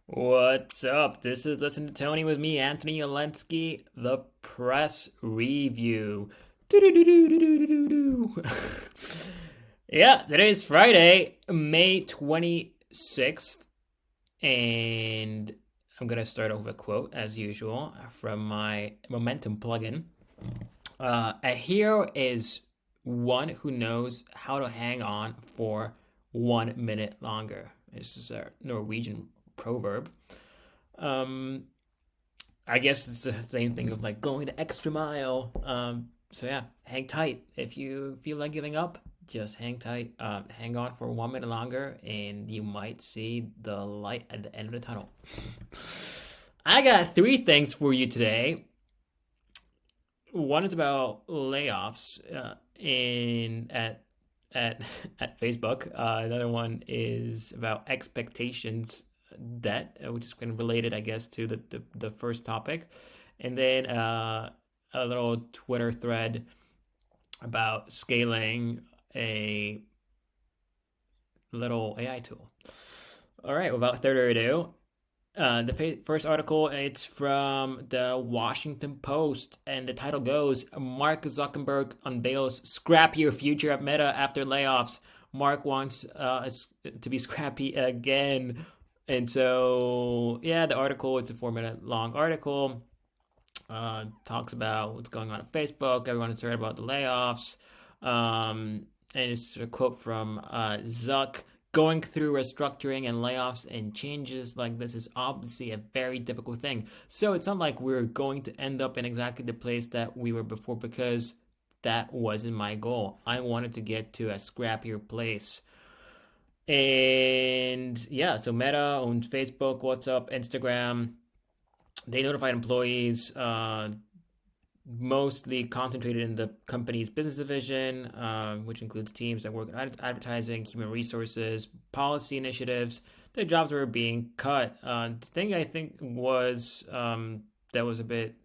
What's up? This is Listen to Tony with me, Anthony Olensky, the press review. Do-do-do-do-do-do-do-do. Yeah, today's Friday, May 26th, and I'm going to start off with a quote, as usual, from my Momentum plugin. A hero is one who knows how to hang on for 1 minute longer. This is a Norwegian proverb. Um, I guess it's the same thing of like going the extra mile. So yeah, hang tight. If you feel like giving up, just hang tight. Hang on for 1 minute longer, and you might see the light at the end of the tunnel. I got three things for you today. One is about layoffs in at at Facebook. Another one is about expectations debt, which is kind of related, I guess, to the first topic, and then a little Twitter thread about scaling a little AI tool. All right, without further ado, the first article, it's from the Washington Post, and the title goes, Mark Zuckerberg unveils scrappier future at Meta after layoffs. Mark wants to be scrappy again. And so, yeah, the article, it's a 4 minute long article. Talks about what's going on at Facebook. Everyone is heard about the layoffs. And it's a quote from Zuck. Going through restructuring and layoffs and changes like this is obviously a very difficult thing. So it's not like we're going to end up in exactly the place that we were before, because that wasn't my goal. I wanted to get to a scrappier place. And yeah, so Meta owns Facebook, WhatsApp, Instagram. They notified employees, mostly concentrated in the company's business division, which includes teams that work in advertising, human resources, policy initiatives. Their jobs were being cut. The thing I think was that was a bit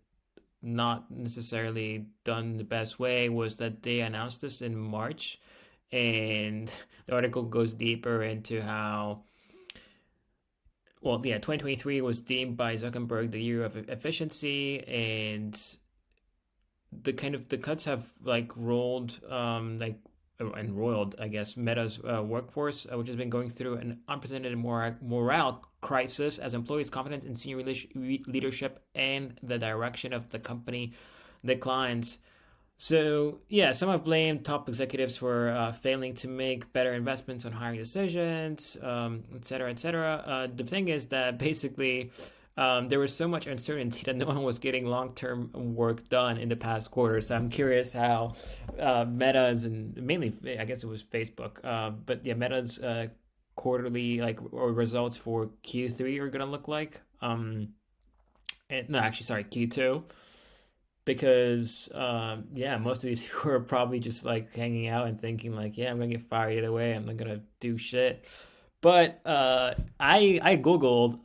not necessarily done the best way was that they announced this in March, and the article goes deeper into how, well, yeah, 2023 was deemed by Zuckerberg the year of efficiency, and the cuts have like rolled and roiled, I guess, Meta's workforce, which has been going through an unprecedented morale crisis as employees' confidence in senior leadership and the direction of the company declines. So, yeah, some have blamed top executives for failing to make better investments on hiring decisions, et cetera, et cetera. The thing is that basically there was so much uncertainty that no one was getting long-term work done in the past quarter. So I'm curious how Meta's, and mainly, I guess it was Facebook, but yeah, Meta's quarterly or results for Q3 are gonna look like. No, actually, sorry, Q2, because yeah, most of these people are probably just like hanging out and thinking like, yeah, I'm gonna get fired either way. I'm not gonna do shit. But I googled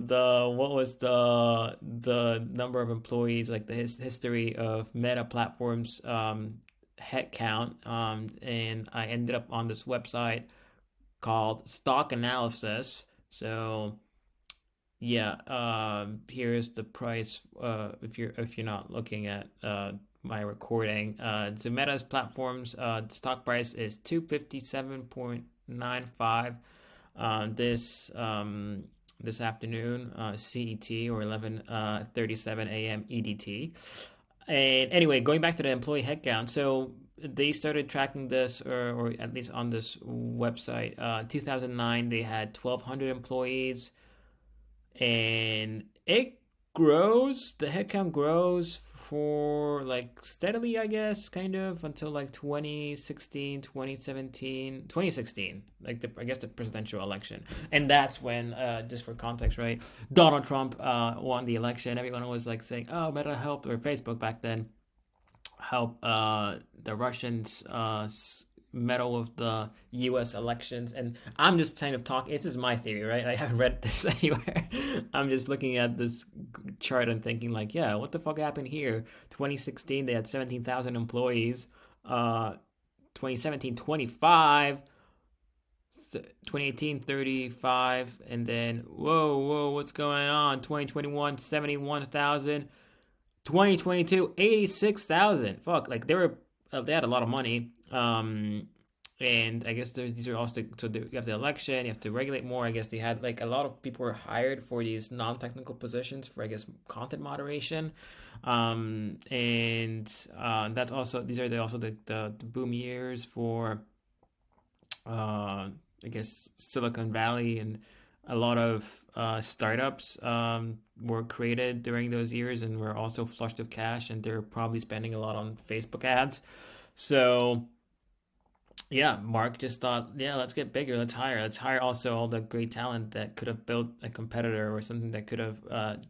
the what was the number of employees, like the history of Meta Platforms head count, and I ended up on this website called Stock Analysis. So yeah, here's the price. If you're not looking at my recording, so Meta's platforms, the stock price is 257.95 this afternoon, CET, or 11:37 a.m. EDT. And anyway, going back to the employee headcount, so they started tracking this, or at least on this website, 2009 they had 1,200 employees, and it grows. The headcount grows for like steadily, I guess, kind of until like 2016, 2017, 2016, like I guess the presidential election. And that's when, just for context, right, Donald Trump won the election. Everyone was like saying, oh, Meta helped, or Facebook back then help the Russians meddle with the U.S. elections. And I'm just kind of talking. This is my theory, right? I haven't read this anywhere. I'm just looking at this chart and thinking like, yeah, what the fuck happened here? 2016, they had 17,000 employees. 2017, 25. 2018, 35, and then whoa, what's going on? 2021, 71,000. 2022, 86,000. Fuck, like they had a lot of money. And I guess these are also you have the election, you have to regulate more. I guess they had like a lot of people were hired for these non-technical positions for I guess content moderation, and that's also these are also the boom years for I guess Silicon Valley, and a lot of startups were created during those years and were also flushed with cash, and they're probably spending a lot on Facebook ads. So yeah, Mark just thought, yeah, let's get bigger, let's hire also all the great talent that could have built a competitor or something that could have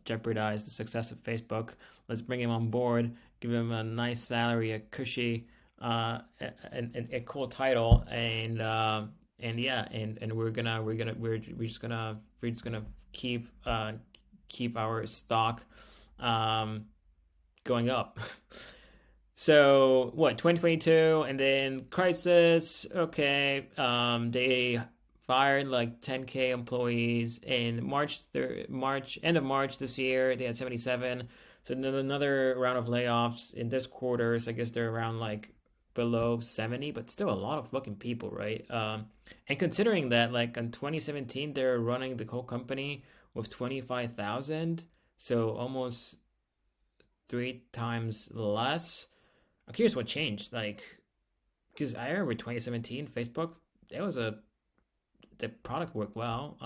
jeopardized the success of Facebook. Let's bring him on board, give him a nice salary, a cushy, and a cool title, and yeah, and we're just gonna keep our stock um, going up. So what, 2022, and then crisis. Okay, they fired like 10K employees in end of March this year. They had 77. So then another round of layoffs in this quarter. So I guess they're around like below 70, but still a lot of fucking people, right? And considering that like in 2017 they're running the whole company with 25,000, so almost three times less. I'm curious what changed, like, because I remember 2017 Facebook, the product worked well.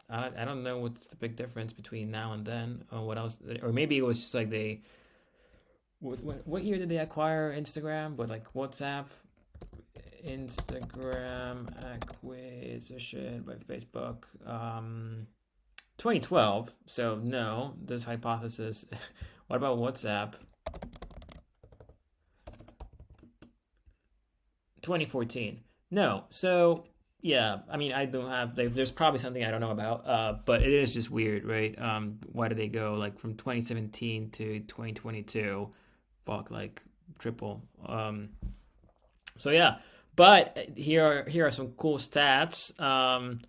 I don't know what's the big difference between now and then, or what else, or maybe it was just like what year did they acquire Instagram? But like WhatsApp, Instagram acquisition by Facebook, 2012. So no, this hypothesis. What about WhatsApp? 2014. No. So yeah, I mean, I don't have. There's probably something I don't know about. But it is just weird, right? Why did they go like from 2017 to 2022? Fuck, like triple. So yeah. But here are some cool stats.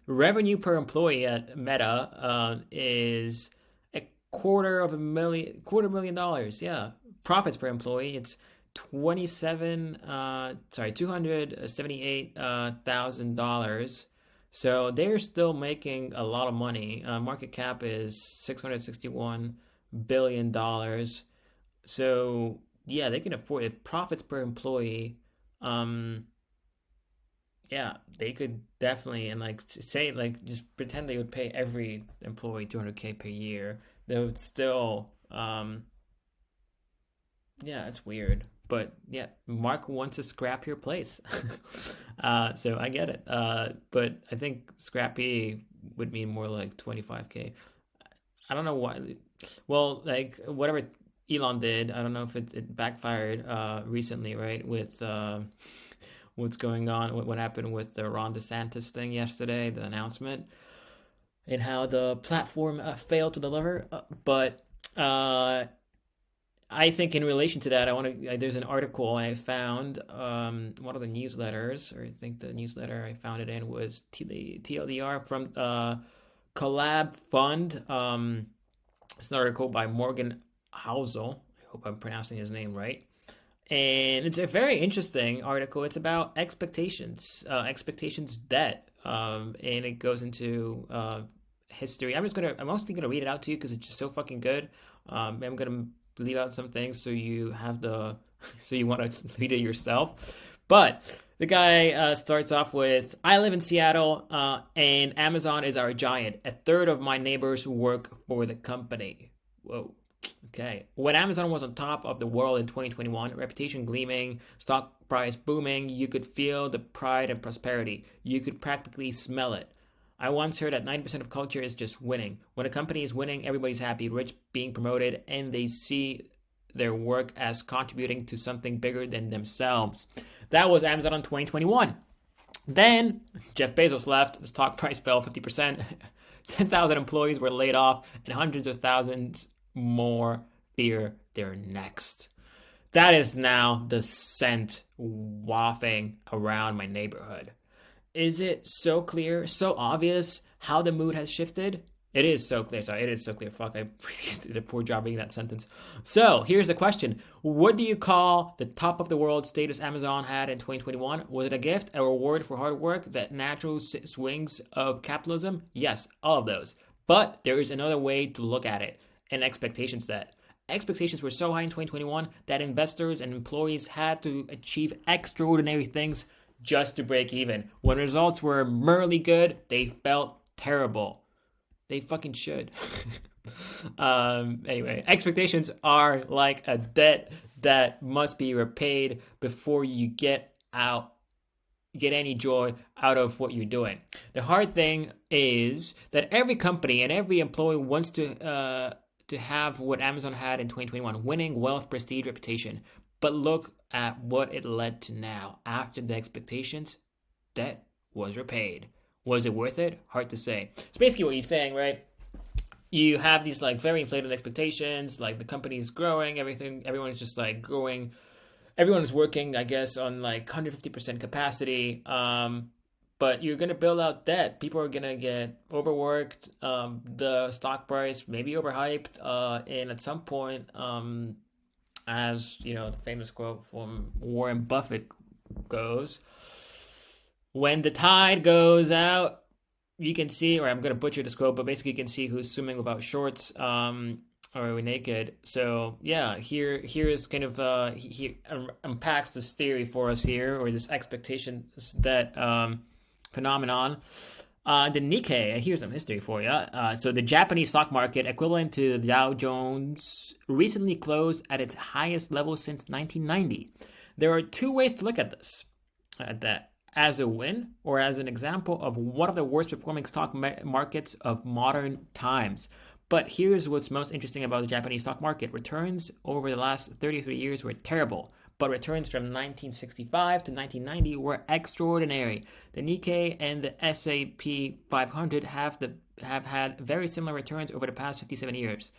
Revenue per employee at Meta is a quarter million dollars. Yeah. Profits per employee, it's $278,000. So they're still making a lot of money. Market cap is $661 billion. So yeah, they can afford it. Profits per employee. Yeah, they could definitely, and like say like just pretend they would pay every employee 200K per year. They would still yeah, it's weird. But yeah, Mark wants to scrap your place. So I get it. But I think scrappy would mean more like 25K. I don't know why. Well, like whatever Elon did, I don't know if it backfired recently, right? With what's going on, what happened with the Ron DeSantis thing yesterday, the announcement, and how the platform failed to deliver. But I think in relation to that, there's an article I found, one of the newsletters, or I think the newsletter I found it in was TLDR from Collab Fund. It's an article by Morgan Housel. I hope I'm pronouncing his name right. And it's a very interesting article. It's about expectations debt, and it goes into history. I'm mostly gonna read it out to you because it's just so fucking good. I'm gonna leave out some things so you want to read it yourself. But the guy starts off with, I live in Seattle, and Amazon is our giant. A third of my neighbors work for the company. Whoa. Okay. When Amazon was on top of the world in 2021, reputation gleaming, stock price booming, you could feel the pride and prosperity. You could practically smell it. I once heard that 90% of culture is just winning. When a company is winning, everybody's happy, rich, being promoted, and they see their work as contributing to something bigger than themselves. That was Amazon in 2021. Then Jeff Bezos left. The stock price fell 50%. 10,000 employees were laid off, and hundreds of thousands more fear they're next. That is now the scent wafting around my neighborhood. is it so clear, so obvious how the mood has shifted? It is so clear. Sorry, it is so clear. Fuck, I did a poor job reading that sentence. So here's the question. What do you call the top of the world status Amazon had in 2021? Was it a gift, a reward for hard work, the natural swings of capitalism? Yes, all of those. But there is another way to look at it, an expectations that. Expectations were so high in 2021 that investors and employees had to achieve extraordinary things just to break even. When results were merely good, they felt terrible. They fucking should. Anyway, expectations are like a debt that must be repaid before you get any joy out of what you're doing. The hard thing is that every company and every employee wants to have what Amazon had in 2021, winning, wealth, prestige, reputation. But look at what it led to now. After the expectations, debt was repaid. Was it worth it? Hard to say. So basically what he's saying, right? You have these like very inflated expectations, like the company is growing, everyone is just like growing. Everyone is working, I guess, on like 150% capacity. But you're going to build out debt. People are going to get overworked. The stock price may be overhyped. And at some point, as you know, the famous quote from Warren Buffett goes, when the tide goes out, you can see, or I'm going to butcher this quote, but basically you can see who's swimming without shorts or naked. So yeah, here is kind of, he unpacks this theory for us here, or this expectations that phenomenon. The Nikkei, here's some history for you. So the Japanese stock market, equivalent to the Dow Jones, recently closed at its highest level since 1990. There are two ways to look at this. That as a win or as an example of one of the worst performing stock markets of modern times. But here's what's most interesting about the Japanese stock market. Returns over the last 33 years were terrible, but returns from 1965 to 1990 were extraordinary. The Nikkei and the S&P 500 have had very similar returns over the past 57 years.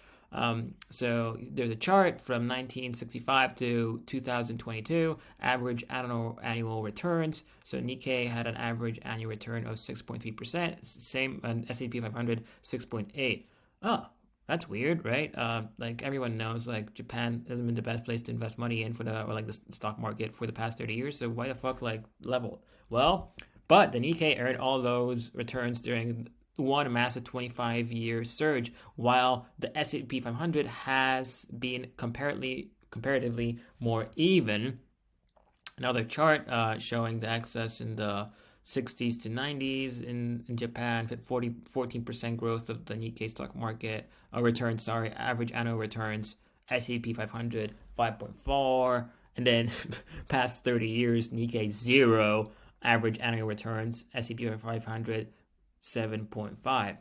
So there's a chart from 1965 to 2022, average annual returns. So Nikkei had an average annual return of 6.3%, same on S&P 500, 6.8. Oh, that's weird, right? Like everyone knows, like Japan hasn't been the best place to invest money in the stock market for the past 30 years. So why the fuck leveled? Well, but the Nikkei earned all those returns during one massive 25-year surge, while the S&P 500 has been comparatively more even. Another chart showing the excess in the 60s to 90s in Japan, 14% growth of the Nikkei stock market, average annual returns, S&P 500, 5.4, and then past 30 years, Nikkei 0, average annual returns, S&P 500, 7.5.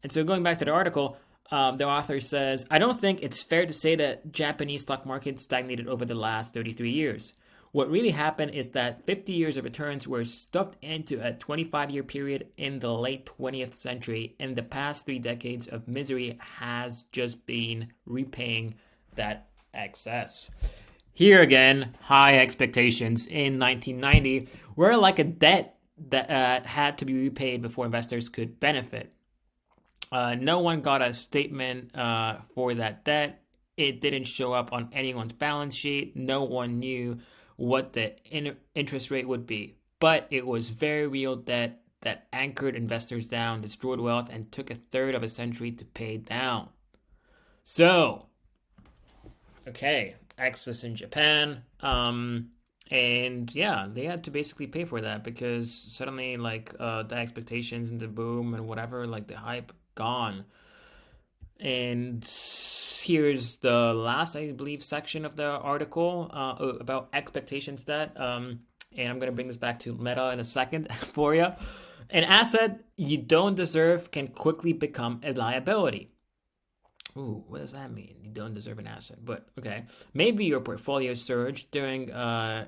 And so going back to the article, the author says, I don't think it's fair to say that Japanese stock market stagnated over the last 33 years. What really happened is that 50 years of returns were stuffed into a 25-year period in the late 20th century, and the past 3 decades of misery has just been repaying that excess. Here again, high expectations in 1990 were like a debt that had to be repaid before investors could benefit. No one got a statement for that debt. It didn't show up on anyone's balance sheet. No one knew what the interest rate would be. But it was very real debt that anchored investors down, destroyed wealth, and took a third of a century to pay down. So, okay, excess in Japan. And yeah, they had to basically pay for that because suddenly the expectations and the boom and whatever, like the hype, gone. And here's the last, I believe, section of the article about expectations debt. And I'm going to bring this back to Meta in a second for you. An asset you don't deserve can quickly become a liability. Ooh, what does that mean? You don't deserve an asset, but okay. Maybe your portfolio surged during a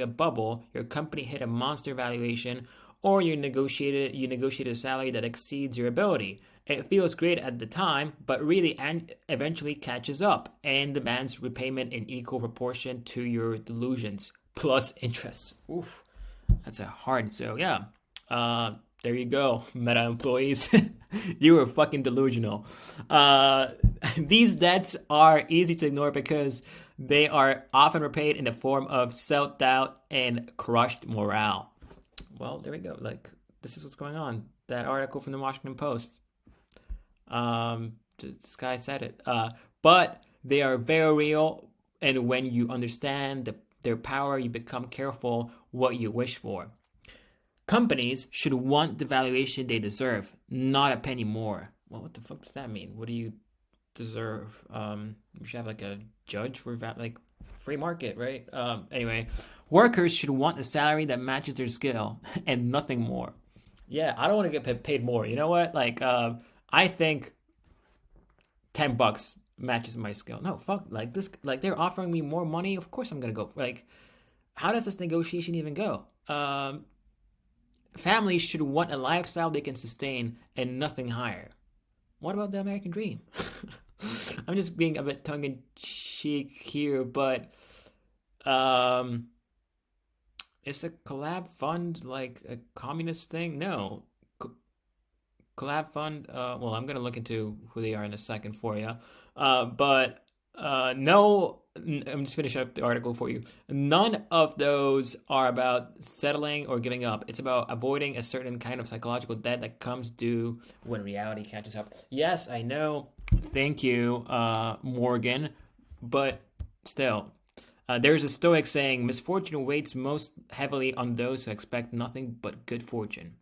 bubble. Your company hit a monster valuation, or you negotiated a salary that exceeds your ability. It feels great at the time, but really eventually catches up and demands repayment in equal proportion to your delusions plus interest. Oof, That's a hard. So yeah, there you go, Meta employees. You were fucking delusional. Uh, these debts are easy to ignore because they are often repaid in the form of self doubt and crushed morale. Well, there we go. Like, this is what's going on. That article from the Washington Post. This guy said it. But they are very real, and when you understand their power, you become careful what you wish for. Companies should want the valuation they deserve, not a penny more. Well, what the fuck does that mean? What do you deserve? We should have like a judge for like free market, right? Anyway, workers should want a salary that matches their skill and nothing more. Yeah, I don't want to get paid more. You know what? Like, I think $10 matches my skill. No, fuck. Like this. Like they're offering me more money. Of course, I'm gonna go. Like, how does this negotiation even go? Families should want a lifestyle they can sustain and nothing higher. What about the American dream? I'm just being a bit tongue in cheek here, but is a collab fund like a communist thing? No. Collab fund, well, I'm going to look into who they are in a second for you. But no, I'm just finishing up the article for you. None of those are about settling or giving up. It's about avoiding a certain kind of psychological debt that comes due when reality catches up. Yes, I know. Thank you, Morgan. But still, there's a Stoic saying, misfortune weighs most heavily on those who expect nothing but good fortune.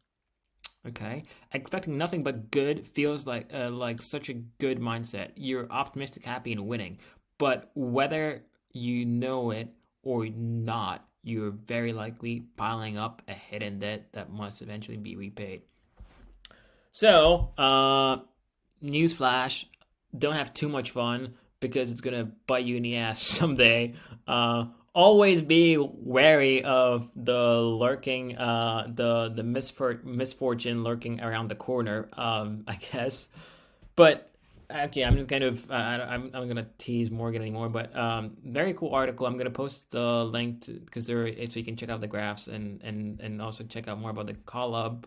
Okay, expecting nothing but good feels like such a good mindset. You're optimistic, happy, and winning. But whether you know it or not, you're very likely piling up a hidden debt that must eventually be repaid. So, newsflash: don't have too much fun because it's gonna bite you in the ass someday. Always be wary of the lurking, the misfortune lurking around the corner. I guess, but okay, I'm just kind of I'm gonna tease Morgan anymore. But very cool article. I'm gonna post the link because so you can check out the graphs and also check out more about the Collab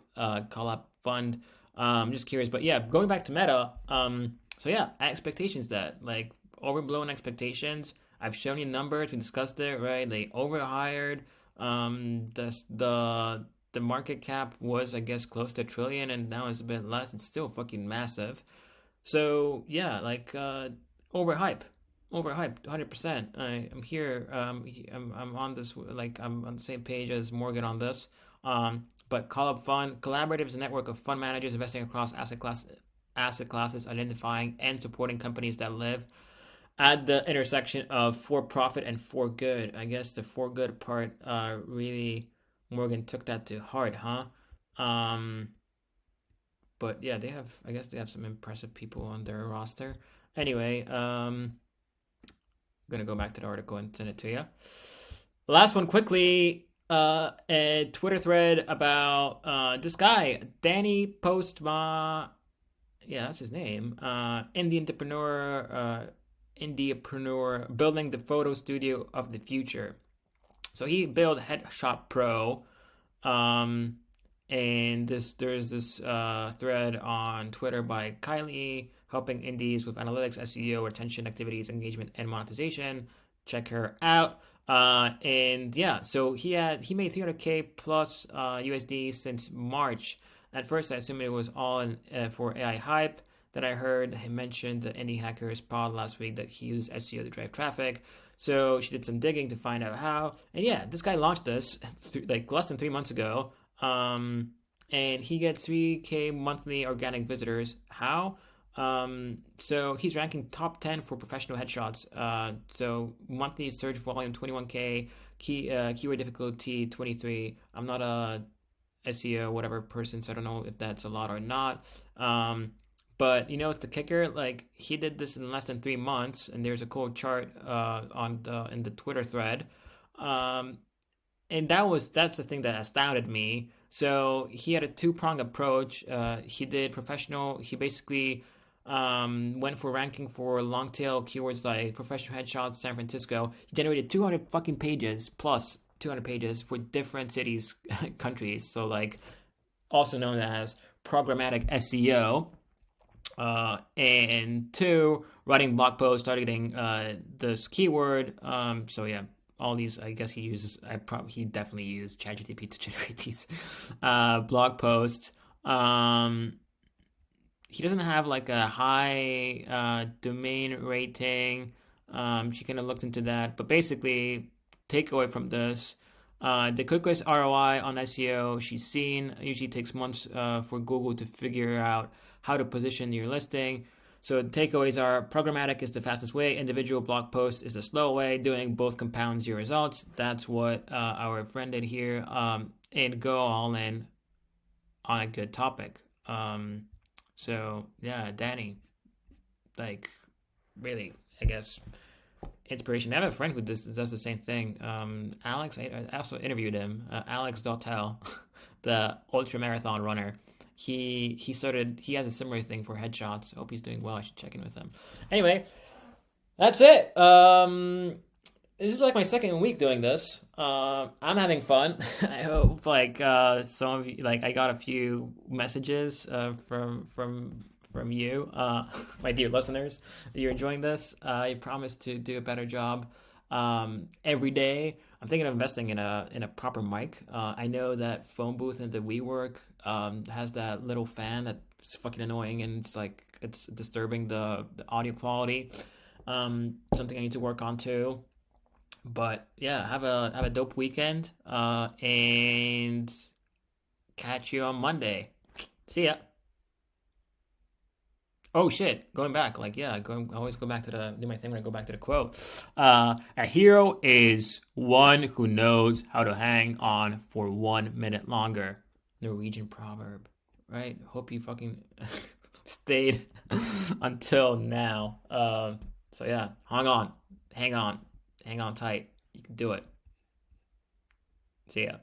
fund. I'm just curious, but yeah, going back to Meta. So yeah, expectations that like overblown expectations. I've shown you numbers. We discussed it, right? They overhired. The market cap was, I guess, close to $1 trillion, and now it's a bit less. It's still fucking massive. So yeah, like overhype, 100%. I'm here. I'm on this. Like I'm on the same page as Morgan on this. But Collab Fund Collaborative is a network of fund managers investing across asset classes, identifying and supporting companies that live at the intersection of for profit and for good. I guess the for good part really Morgan took that to heart, huh? But yeah, I guess they have some impressive people on their roster. Anyway, I'm gonna go back to the article and send it to you. Last one quickly. A Twitter thread about this guy, Danny Postma. Yeah, that's his name. Indiepreneur building the photo studio of the future. So he built Headshot Pro, and there's this thread on Twitter by Kylie helping indies with analytics, SEO, retention, activities, engagement, and monetization. Check her out. And yeah, so he made 300K plus USD since March. At first, I assumed it was all for AI hype. That I heard him mention the Indie Hackers pod last week that he used SEO to drive traffic. So she did some digging to find out how. And yeah, this guy launched this like less than 3 months ago. And he gets 3K monthly organic visitors. How? So he's ranking top 10 for professional headshots. So monthly search volume 21K, keyword difficulty 23. I'm not a SEO whatever person, so I don't know if that's a lot or not. But you know, it's the kicker. Like he did this in less than 3 months, and there's a cool chart in the Twitter thread, and that's the thing that astounded me. So he had a two-pronged approach. He did professional. He basically went for ranking for long tail keywords like professional headshots, San Francisco. He generated 200 fucking pages plus 200 pages for different cities, countries. So like also known as programmatic SEO. And two, writing blog posts targeting this keyword. So yeah, all these. I guess he definitely used ChatGPT to generate these blog posts. He doesn't have like a high domain rating. She kind of looked into that, but basically, takeaway from this. The quickest ROI on SEO she's seen usually takes months for Google to figure out how to position your listing. So the takeaways are programmatic is the fastest way, individual blog posts is the slow way, doing both compounds your results. That's what our friend did here. And go all in on a good topic. So yeah, Danny, like really, I guess inspiration. I have a friend who does the same thing. Alex, I also interviewed him. Alex Dautel, the ultra marathon runner. He has a similar thing for headshots. I hope he's doing well. I should check in with him. Anyway, that's it. This is like my second week doing this. I'm having fun. I hope like some of you, like I got a few messages from you, my dear listeners, that you're enjoying this. I promise to do a better job every day. I'm thinking of investing in a proper mic. I know that phone booth in the WeWork has that little fan that's fucking annoying, and it's disturbing the audio quality. Something I need to work on too. But yeah, have a dope weekend, and catch you on Monday. See ya. Oh shit, going back, like yeah, I always go back to do my thing when I go back to the quote. A hero is one who knows how to hang on for 1 minute longer. Norwegian proverb, right? Hope you fucking stayed until now. So yeah, hang on tight. You can do it. See ya.